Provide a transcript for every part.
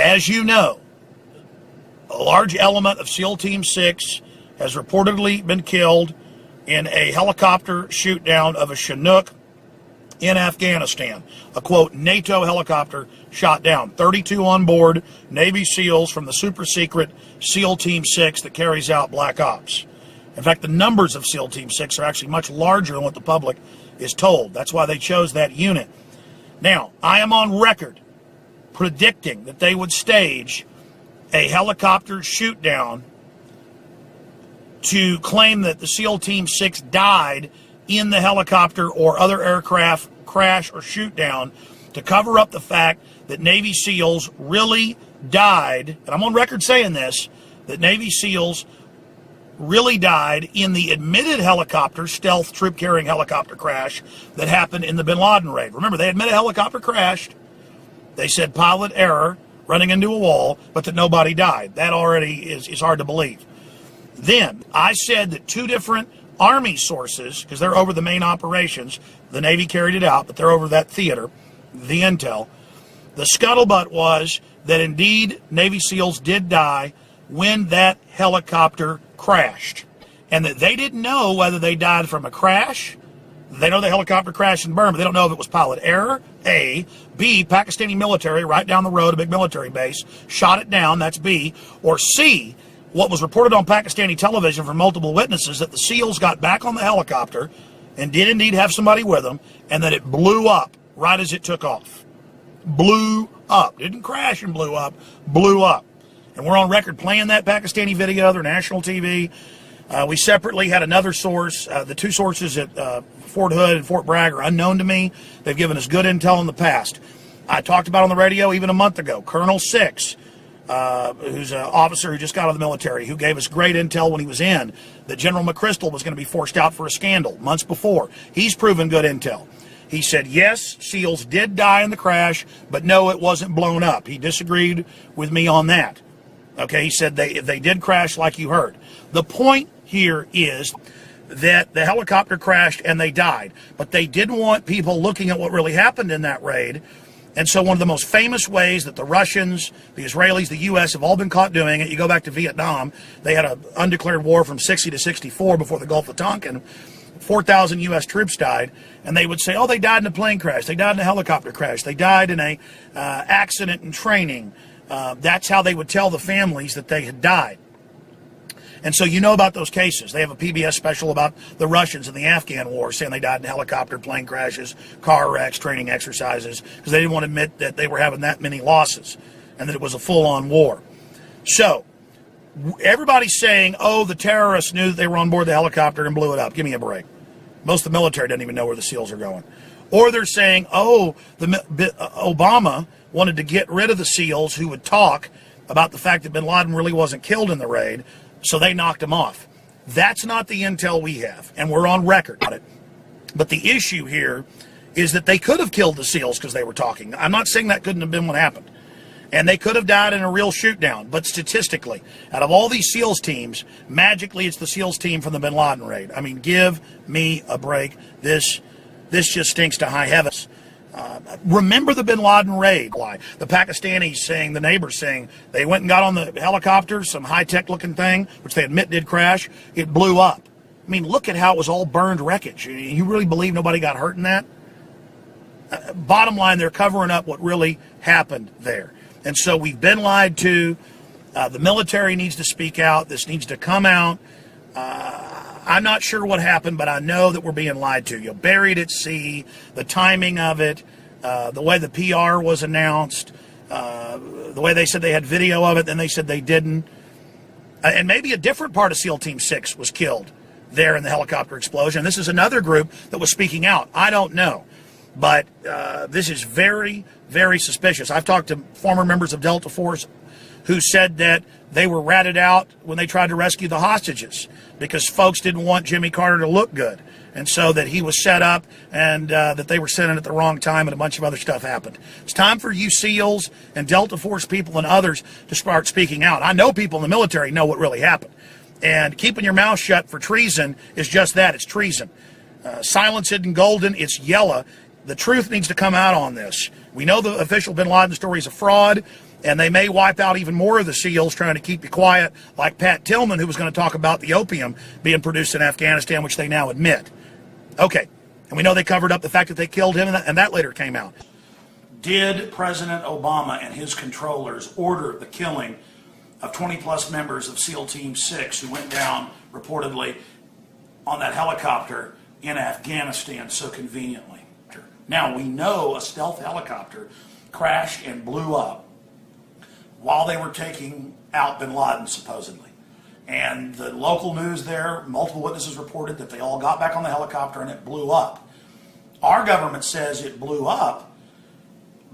As you know, a large element of SEAL Team 6 has reportedly been killed in a helicopter shoot down of a Chinook in Afghanistan. A, quote, NATO helicopter shot down. 32 on board Navy SEALs from the super secret SEAL Team 6 that carries out Black Ops. In fact, the numbers of SEAL Team 6 are actually much larger than what the public is told. That's why they chose that unit. Now, I am on record predicting that they would stage a helicopter shoot down to claim that the SEAL Team 6 died in the helicopter or other aircraft crash or shoot down, to cover up the fact that Navy SEALs really died, and I'm on record saying this, that Navy SEALs really died in the admitted helicopter, stealth troop-carrying helicopter crash that happened in the bin Laden raid. Remember, they admit a helicopter crashed. They said pilot error, running into a wall, but that nobody died. That already is hard to believe. Then, I said that two different Army sources, because they're over the main operations, the Navy carried it out, but they're over that theater, the intel. The scuttlebutt was that indeed Navy SEALs did die when that helicopter crashed, and that they didn't know whether they died from a crash. They know the helicopter crashed in Burma. They don't know if it was pilot error, A. B, Pakistani military right down the road, a big military base, shot it down, that's B. Or C, what was reported on Pakistani television from multiple witnesses, that the SEALs got back on the helicopter and did indeed have somebody with them, and that it blew up right as it took off. Blew up. Didn't crash and blew up. Blew up. And we're on record playing that Pakistani video, their national TV. We separately had another source. The two sources at Fort Hood and Fort Bragg are unknown to me. They've given us good intel in the past. I talked about on the radio even a month ago, Colonel Six, who's an officer who just got out of the military, who gave us great intel when he was in, that General McChrystal was going to be forced out for a scandal months before. He's proven good intel. He said, yes, SEALs did die in the crash, but no, it wasn't blown up. He disagreed with me on that. Okay, he said they did crash like you heard. The point here is that the helicopter crashed and they died, but they didn't want people looking at what really happened in that raid. And so one of the most famous ways that the Russians, the Israelis, the U.S. have all been caught doing it, you go back to Vietnam, they had an undeclared war from 60 to 64 before the Gulf of Tonkin. 4,000 U.S. troops died, and they would say, oh, they died in a plane crash, they died in a helicopter crash, they died in a accident in training. That's how they would tell the families that they had died. And so you know about those cases. They have a PBS special about the Russians in the Afghan war, saying they died in helicopter, plane crashes, car wrecks, training exercises, because they didn't want to admit that they were having that many losses and that it was a full-on war. So everybody's saying, oh, the terrorists knew that they were on board the helicopter and blew it up. Give me a break. Most of the military doesn't even know where the SEALs are going. Or they're saying, oh, Obama wanted to get rid of the SEALs who would talk about the fact that bin Laden really wasn't killed in the raid, so they knocked him off. That's not the intel we have, and we're on record on it. But the issue here is that they could have killed the SEALs because they were talking. I'm not saying that couldn't have been what happened. And they could have died in a real shoot down. But statistically, out of all these SEALs teams, magically it's the SEALs team from the bin Laden raid. I mean, give me a break. This just stinks to high heavens. Remember the bin Laden raid? The Pakistanis saying, the neighbors saying, they went and got on the helicopter, some high-tech looking thing, which they admit did crash. It blew up. I mean, look at how it was all burned wreckage. You really believe nobody got hurt in that? Bottom line, they're covering up what really happened there. And so we've been lied to. The military needs to speak out. This needs to come out. I'm not sure what happened, but I know that we're being lied to. You're buried at sea, the timing of it, the way the PR was announced, the way they said they had video of it, then they said they didn't. And maybe a different part of SEAL Team 6 was killed there in the helicopter explosion. This is another group that was speaking out. I don't know. But this is very, very suspicious. I've talked to former members of Delta Force who said that they were ratted out when they tried to rescue the hostages because folks didn't want Jimmy Carter to look good. And so that he was set up and that they were sent in at the wrong time and a bunch of other stuff happened. It's time for you SEALs and Delta Force people and others to start speaking out. I know people in the military know what really happened. And keeping your mouth shut for treason is just that. It's treason. Silence isn't golden. It's yellow. The truth needs to come out on this. We know the official bin Laden story is a fraud. And they may wipe out even more of the SEALs trying to keep you quiet, like Pat Tillman, who was going to talk about the opium being produced in Afghanistan, which they now admit. Okay, and we know they covered up the fact that they killed him, and that later came out. Did President Obama and his controllers order the killing of 20-plus members of SEAL Team 6 who went down, reportedly, on that helicopter in Afghanistan so conveniently? Now, we know a stealth helicopter crashed and blew up while they were taking out bin Laden, supposedly. And the local news there, multiple witnesses reported that they all got back on the helicopter and it blew up. Our government says it blew up,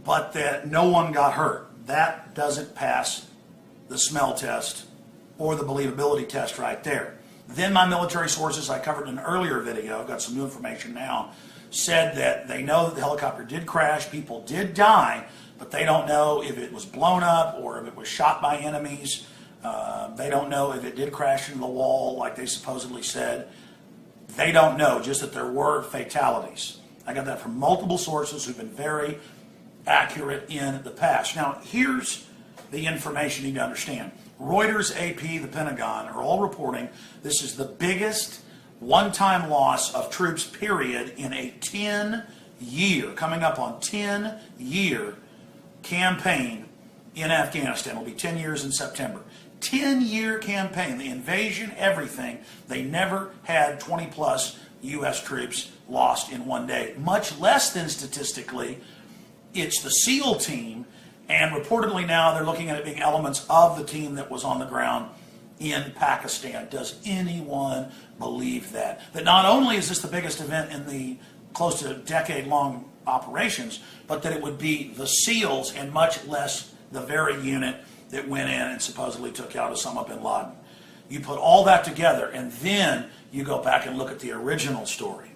but that no one got hurt. That doesn't pass the smell test or the believability test right there. Then my military sources, I covered in an earlier video, I've got some new information now, said that they know that the helicopter did crash, people did die, but they don't know if it was blown up or if it was shot by enemies. They don't know if it did crash into the wall like they supposedly said. They don't know, just that there were fatalities. I got that from multiple sources who've been very accurate in the past. Now, here's the information you need to understand. Reuters, AP, the Pentagon are all reporting this is the biggest one-time loss of troops, period, in a 10-year, coming up on 10-year campaign in Afghanistan. It'll be 10 years in September. 10-year campaign, the invasion, everything. They never had 20-plus U.S. troops lost in one day. Much less than statistically, it's the SEAL team, and reportedly now they're looking at it being elements of the team that was on the ground in Pakistan. Does anyone believe that? That not only is this the biggest event in the close to decade-long operations, but that it would be the SEALs and much less the very unit that went in and supposedly took out Osama bin Laden. You put all that together, and then you go back and look at the original story.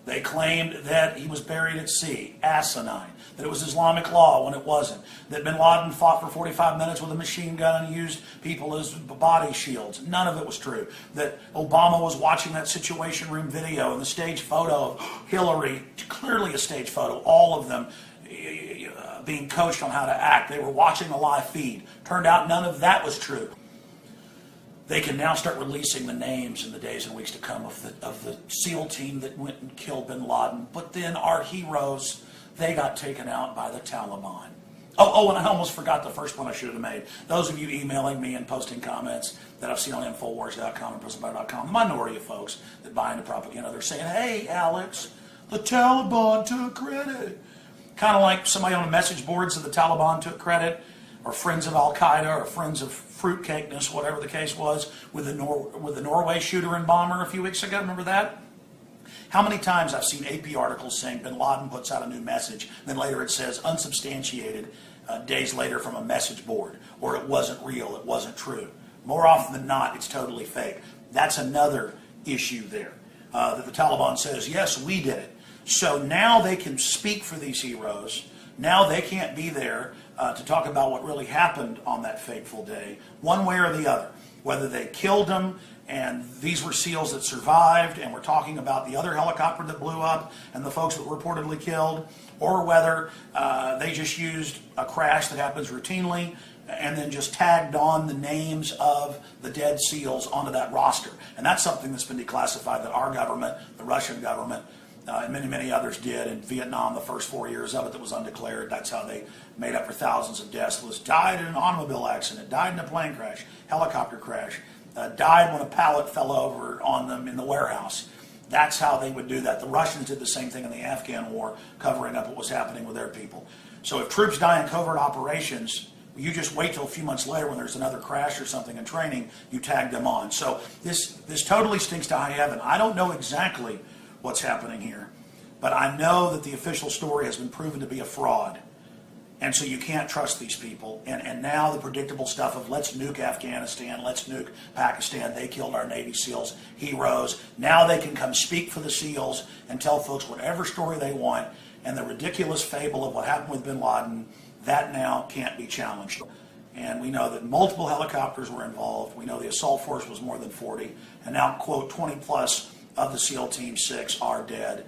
They claimed that he was buried at sea, asinine, that it was Islamic law when it wasn't, that bin Laden fought for 45 minutes with a machine gun and used people as body shields. None of it was true. That Obama was watching that Situation Room video and the stage photo of Hillary, clearly a stage photo, all of them being coached on how to act. They were watching a live feed. Turned out none of that was true. They can now start releasing the names in the days and weeks to come of the SEAL team that went and killed bin Laden. But then our heroes, they got taken out by the Taliban. Oh, and I almost forgot the first one I should have made. Those of you emailing me and posting comments that I've seen on Infowars.com and PrisonFire.com, the minority of folks that buy into propaganda, they're saying, hey, Alex, the Taliban took credit. Kind of like somebody on the message boards of the Taliban took credit, or friends of Al-Qaeda, or friends of fruitcakeness, whatever the case was, with the Norway shooter and bomber a few weeks ago. Remember that? How many times I've seen AP articles saying bin Laden puts out a new message, then later it says unsubstantiated days later from a message board, or it wasn't real, it wasn't true. More often than not, it's totally fake. That's another issue there, that the Taliban says, yes, we did it. So now they can speak for these heroes. Now they can't be there to talk about what really happened on that fateful day, one way or the other. Whether they killed them and these were SEALs that survived, and we're talking about the other helicopter that blew up and the folks that were reportedly killed, or whether they just used a crash that happens routinely and then just tagged on the names of the dead SEALs onto that roster. And that's something that's been declassified that our government, the Russian government, and many, many others did. In Vietnam, the first 4 years of it that was undeclared, that's how they made up for thousands of deaths. Was died in an automobile accident, died in a plane crash, helicopter crash, died when a pallet fell over on them in the warehouse. That's how they would do that. The Russians did the same thing in the Afghan war, covering up what was happening with their people. So if troops die in covert operations, you just wait till a few months later when there's another crash or something in training, you tag them on. So this totally stinks to high heaven. I don't know exactly what's happening here, but I know that the official story has been proven to be a fraud, and so you can't trust these people. And now the predictable stuff of let's nuke Afghanistan, let's nuke Pakistan, they killed our Navy SEALs, heroes. Now they can come speak for the SEALs and tell folks whatever story they want, and the ridiculous fable of what happened with bin Laden, that now can't be challenged. And we know that multiple helicopters were involved. We know the assault force was more than 40, and now, quote, 20 plus of the SEAL Team 6 are dead.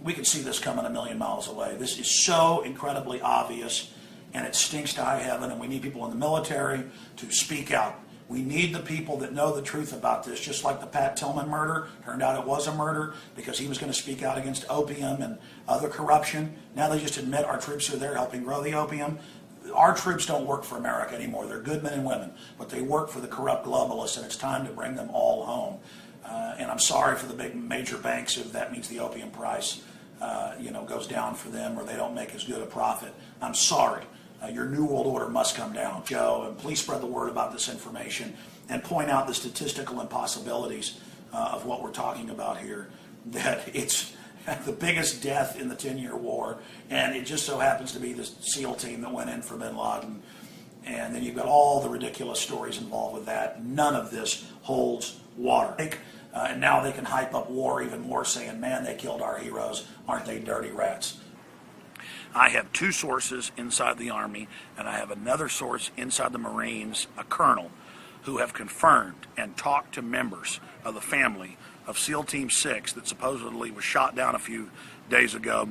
We can see this coming a million miles away. This is so incredibly obvious, and it stinks to high heaven, and we need people in the military to speak out. We need the people that know the truth about this, just like the Pat Tillman murder. Turned out it was a murder because he was going to speak out against opium and other corruption. Now they just admit our troops are there helping grow the opium. Our troops don't work for America anymore. They're good men and women, but they work for the corrupt globalists, and it's time to bring them all home. And I'm sorry for the big major banks if that means the opium price goes down for them, or they don't make as good a profit. I'm sorry. Your New World Order must come down, Joe, and please spread the word about this information and point out the statistical impossibilities of what we're talking about here, that it's the biggest death in the 10-year war, and it just so happens to be the SEAL team that went in for bin Laden, and then you've got all the ridiculous stories involved with that. None of this holds water. And now they can hype up war even more, saying, man, they killed our heroes. Aren't they dirty rats? I have two sources inside the Army, and I have another source inside the Marines, a colonel, who have confirmed and talked to members of the family of SEAL Team 6 that supposedly was shot down a few days ago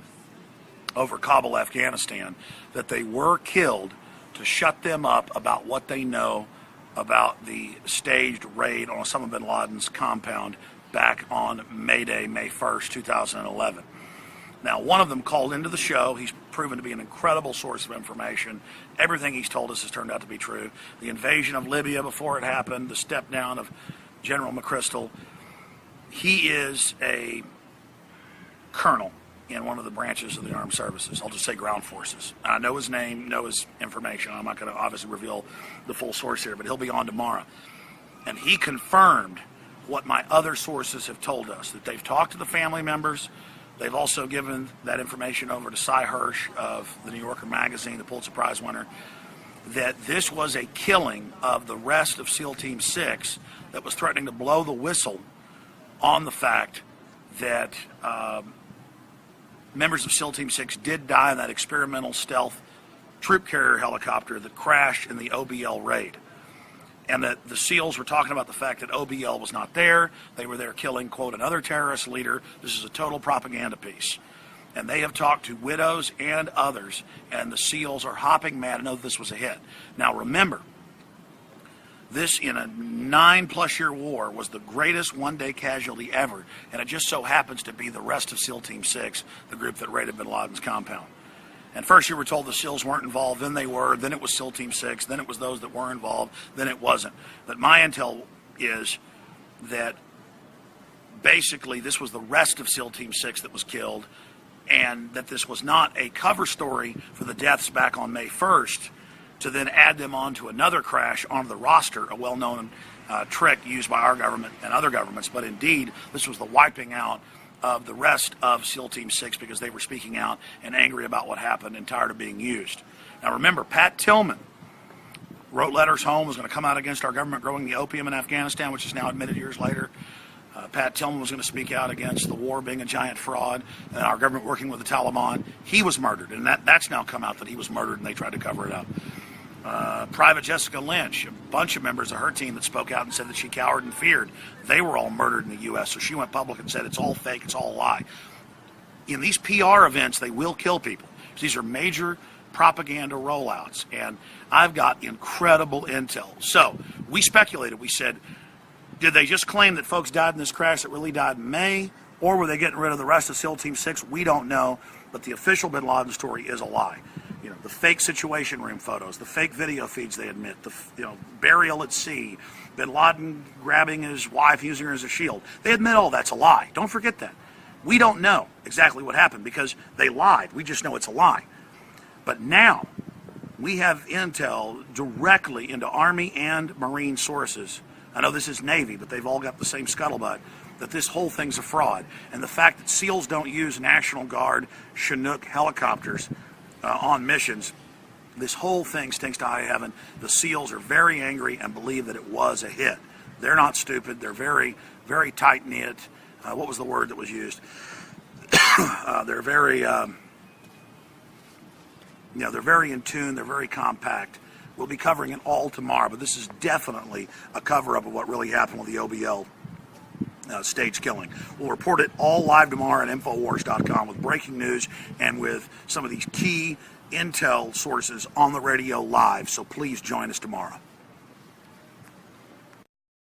over Kabul, Afghanistan, that they were killed to shut them up about what they know about the staged raid on Osama bin Laden's compound back on May Day, May 1st, 2011. Now, one of them called into the show. He's proven to be an incredible source of information. Everything he's told us has turned out to be true. The invasion of Libya before it happened, the step down of General McChrystal. He is a colonel in one of the branches of the armed services. I'll just say ground forces. I know his name, know his information. I'm not going to obviously reveal the full source here, but he'll be on tomorrow. And he confirmed what my other sources have told us, that they've talked to the family members. They've also given that information over to Cy Hirsch of the New Yorker magazine, the Pulitzer Prize winner, that this was a killing of the rest of SEAL Team 6 that was threatening to blow the whistle on the fact that members of SEAL Team 6 did die in that experimental stealth troop carrier helicopter that crashed in the OBL raid. And that the SEALs were talking about the fact that OBL was not there. They were there killing, quote, another terrorist leader. This is a total propaganda piece. And they have talked to widows and others, and the SEALs are hopping mad to know that this was a hit. Now remember, this in a 9+ year war was the greatest one-day casualty ever, and it just so happens to be the rest of SEAL Team 6, the group that raided bin Laden's compound. And first you were told the SEALs weren't involved, then they were, then it was SEAL Team 6, then it was those that were involved, then it wasn't. But my intel is that basically this was the rest of SEAL Team 6 that was killed, and that this was not a cover story for the deaths back on May 1st to then add them onto another crash onto the roster, a well-known trick used by our government and other governments. But indeed, this was the wiping out of the rest of SEAL Team 6 because they were speaking out and angry about what happened and tired of being used. Now remember, Pat Tillman wrote letters home, was going to come out against our government growing the opium in Afghanistan, which is now admitted years later. Pat Tillman was going to speak out against the war being a giant fraud and our government working with the Taliban. He was murdered, and that's now come out that he was murdered and they tried to cover it up. Private Jessica Lynch, a bunch of members of her team that spoke out and said that she cowered and feared. They were all murdered in the U.S., so she went public and said it's all fake, it's all a lie. In these PR events, they will kill people. These are major propaganda rollouts, and I've got incredible intel. So we speculated. We said, did they just claim that folks died in this crash that really died in May, or were they getting rid of the rest of SEAL Team 6? We don't know, but the official bin Laden story is a lie. You know, the fake Situation Room photos, the fake video feeds they admit, the burial at sea, bin Laden grabbing his wife, using her as a shield. They admit all that's a lie. Don't forget that. We don't know exactly what happened because they lied. We just know it's a lie. But now we have intel directly into Army and Marine sources. I know this is Navy, but they've all got the same scuttlebutt, that this whole thing's a fraud. And the fact that SEALs don't use National Guard Chinook helicopters on missions, this whole thing stinks to high heaven. The SEALs are very angry and believe that it was a hit. They're not stupid. They're very, very tight-knit. What was the word that was used? They're very, they're very in tune. They're very compact. We'll be covering it all tomorrow, but this is definitely a cover-up of what really happened with the OBL stage killing. We'll report it all live tomorrow at Infowars.com with breaking news and with some of these key intel sources on the radio live. So please join us tomorrow.